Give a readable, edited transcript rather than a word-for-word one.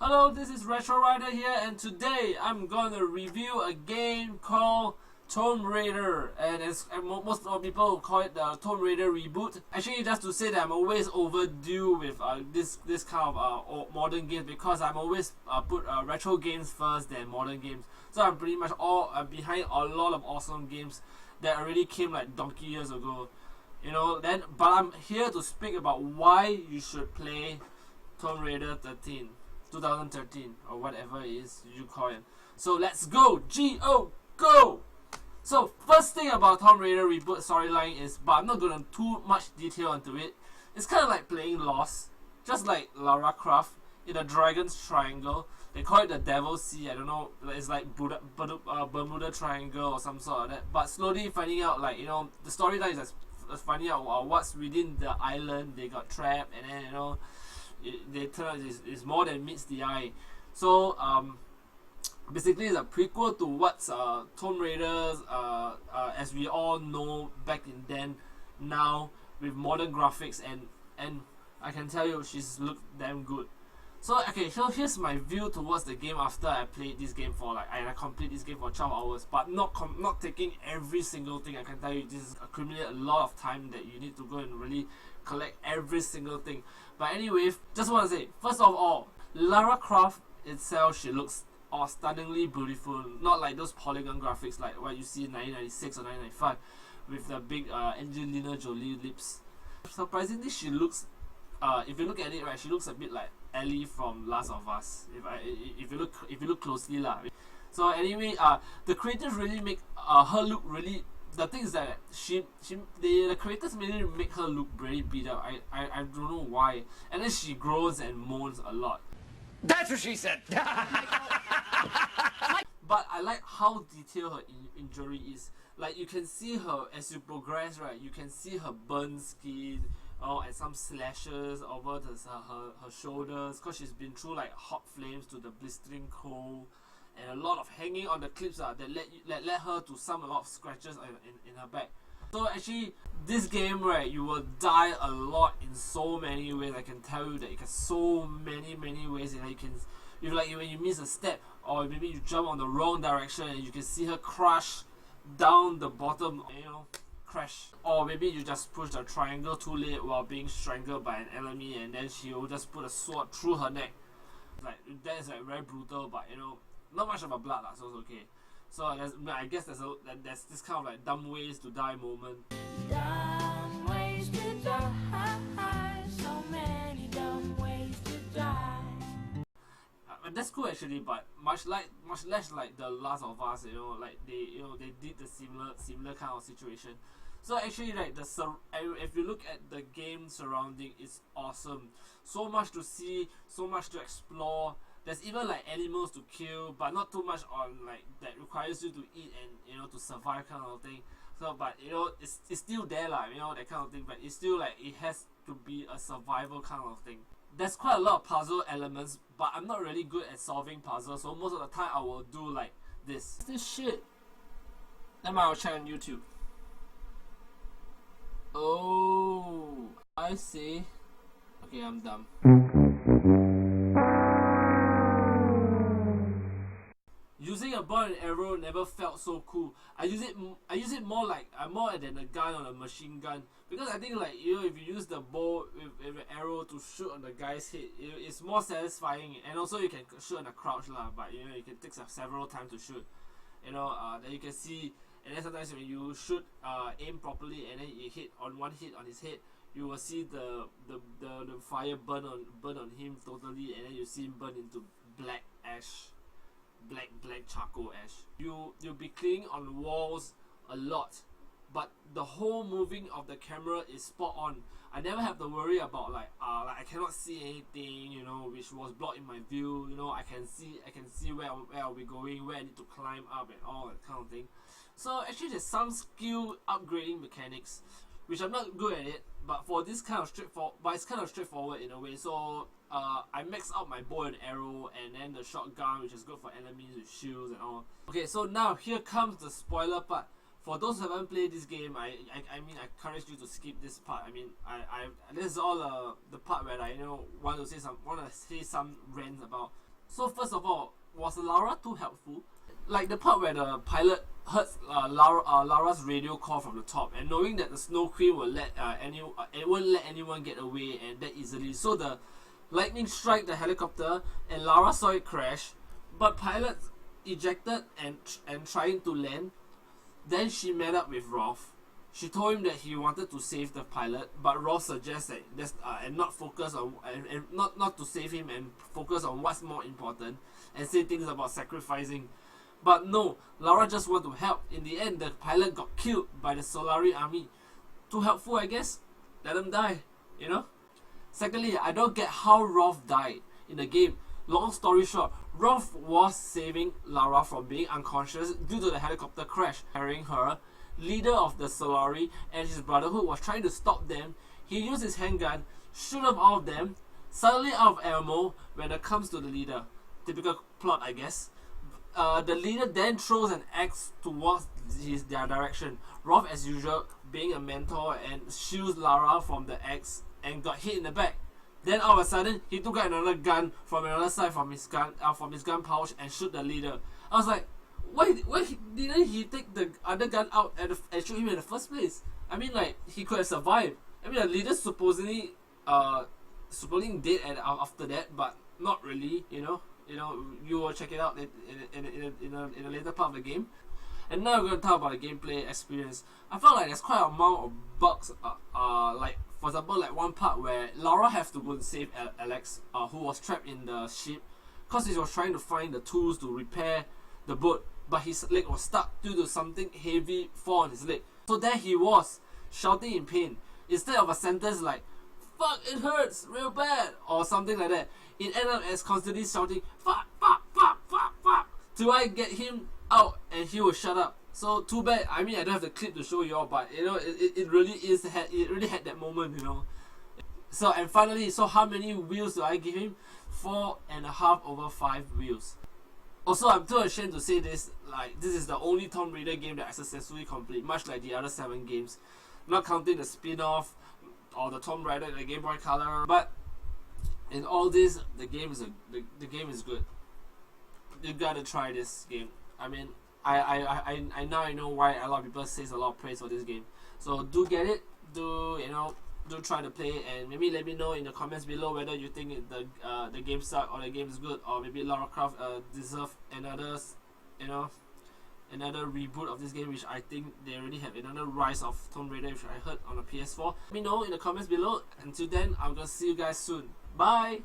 Hello, this is Retrorider here, and today I'm gonna review a game called Tomb Raider, and most people call it the Tomb Raider reboot. Actually, just to say that I'm always overdue with this kind of modern games, because I'm always put retro games first than modern games. So I'm pretty much all behind a lot of awesome games that already came like donkey years ago. But I'm here to speak about why you should play Tomb Raider 2013 or whatever it is you call it. So let's go, go! So first thing about Tomb Raider reboot storyline is, but I'm not going too much detail into it. It's kind of like playing Lost, just like Lara Croft in a Dragon's Triangle. They call it the Devil's Sea. I don't know. It's like Bermuda Triangle or some sort of that. But slowly finding out, the storyline is just finding out what's within the island. They got trapped, and then they turn out it's more than meets the eye. So basically it's a prequel to what's Tomb Raiders as we all know back in then, now with modern graphics, and I can tell you she's looked damn good. So here's my view towards the game after I played this game for I complete this game for 12 hours, but not taking every single thing. I can tell you this accumulates a lot of time that you need to go and really collect every single thing. But anyway, just want to say, first of all, Lara Croft itself, she looks stunningly beautiful, not like those polygon graphics like what you see in 1996 or 1995 with the big Angelina Jolie lips. Surprisingly, she looks, if you look at it right, she looks a bit like Ellie from Last of Us. If you look closely lah. So anyway, the creators really make her look really. The thing is that the creators really make her look very beat up. I don't know why. And then she groans and moans a lot. That's what she said. But I like how detailed her injury is. Like, you can see her as you progress, right? You can see her burnt skin, and some slashes over her shoulders, because she's been through like hot flames to the blistering cold, and a lot of hanging on the clips that led her to a lot of scratches in her back. So actually, this game, right, you will die a lot in so many ways. I can tell you that it has so many ways. When you miss a step, or maybe you jump on the wrong direction, and you can see her crash down the bottom, crash. Or maybe you just push the triangle too late while being strangled by an enemy, and then she will just put a sword through her neck. That is very brutal, but not much of a blood, so it's okay. So I guess there's this kind of dumb ways to die moment. Dumb ways to die, so many dumb ways to die. That's cool actually, but much less like the Last of Us, they did the similar kind of situation. So actually, if you look at the game surrounding, it's awesome. So much to see, so much to explore. There's even animals to kill, but not too much on that requires you to eat and to survive kind of thing. So, but it's still there that kind of thing. But it's still it has to be a survival kind of thing. There's quite a lot of puzzle elements, but I'm not really good at solving puzzles. So most of the time I will do this. This shit. Then I will check on YouTube. Oh, I see. Okay, I'm dumb. Using a bow and arrow never felt so cool. I use it more than a gun or a machine gun, because I think if you use the bow with an arrow to shoot on the guy's head, it's more satisfying, and also you can shoot on a crouch lah. But you can take several times to shoot. Then you can see, and then sometimes when you shoot, aim properly, and then you hit on one hit on his head, you will see the fire burn on him totally, and then you see him burn into black ash. Black charcoal ash. You'll be cleaning on walls a lot, but the whole moving of the camera is spot on. I never have to worry about I cannot see anything, which was blocked in my view. I can see where are we going, where I need to climb up, and all that kind of thing. So actually, there's some skill upgrading mechanics, which I'm not good at it, but for this kind of it's kind of straightforward in a way. So I max out my bow and arrow, and then the shotgun, which is good for enemies with shields and all. Okay, so now here comes the spoiler part. For those who haven't played this game, I encourage you to skip this part. This is all the part where I want to say some rants about. So first of all, was Lara too helpful? Like the part where the pilot heard Lara's radio call from the top, and knowing that the Snow Queen will it won't let anyone get away and that easily. So the lightning struck the helicopter, and Lara saw it crash. But pilot ejected and trying to land. Then she met up with Rolf. She told him that he wanted to save the pilot, but Rolf suggests that and not focus on and not to save him and focus on what's more important, and say things about sacrificing. But no, Lara just wanted to help. In the end, the pilot got killed by the Solari army. Too helpful, I guess. Let him die, you know? Secondly, I don't get how Rolf died in the game. Long story short, Rolf was saving Lara from being unconscious due to the helicopter crash, carrying her. Leader of the Solari and his brotherhood was trying to stop them. He used his handgun, shoot up all of them, suddenly out of ammo when it comes to the leader. Typical plot, I guess. The leader then throws an axe towards their direction. Rolf, as usual, being a mentor, and shields Lara from the axe and got hit in the back. Then all of a sudden, he took out another gun from another side from his gun pouch and shoot the leader. I was like, why didn't he take the other gun out and shoot him in the first place? I mean, like, he could have survived. I mean, the leader supposedly dead after that, but not really, you know. You will check it out in a later part of the game. And now we're going to talk about the gameplay experience. I felt like there's quite a amount of bugs. Like for example, like one part where Lara has to go and save Alex, who was trapped in the ship, because he was trying to find the tools to repair the boat, but his leg was stuck due to something heavy fall on his leg. So there he was, shouting in pain. Instead of a sentence like "fuck, it hurts real bad" or something like that, it ended up as constantly shouting "fuck, fuck, fuck, fuck, fuck" till I get him out and he will shut up. So too bad. I mean, I don't have the clip to show you all, but you know, it really had that moment, you know. So, and finally, so how many wheels do I give him? 4.5 over 5 wheels. Also, I'm too ashamed to say this, like, this is the only Tomb Raider game that I successfully complete, much like the other 7 games. Not counting the spin-off or the Tomb Raider, the Game Boy Color. But in all this, the game is good. You gotta try this game. I mean, I now know why a lot of people says a lot of praise for this game. So do get it. Do try to play it, and maybe let me know in the comments below whether you think the game sucks or the game is good, or maybe Lara Croft deserve another reboot of this game, which I think they already have another Rise of Tomb Raider, which I heard on the PS4. Let me know in the comments below. Until then, I'm gonna see you guys soon. Bye.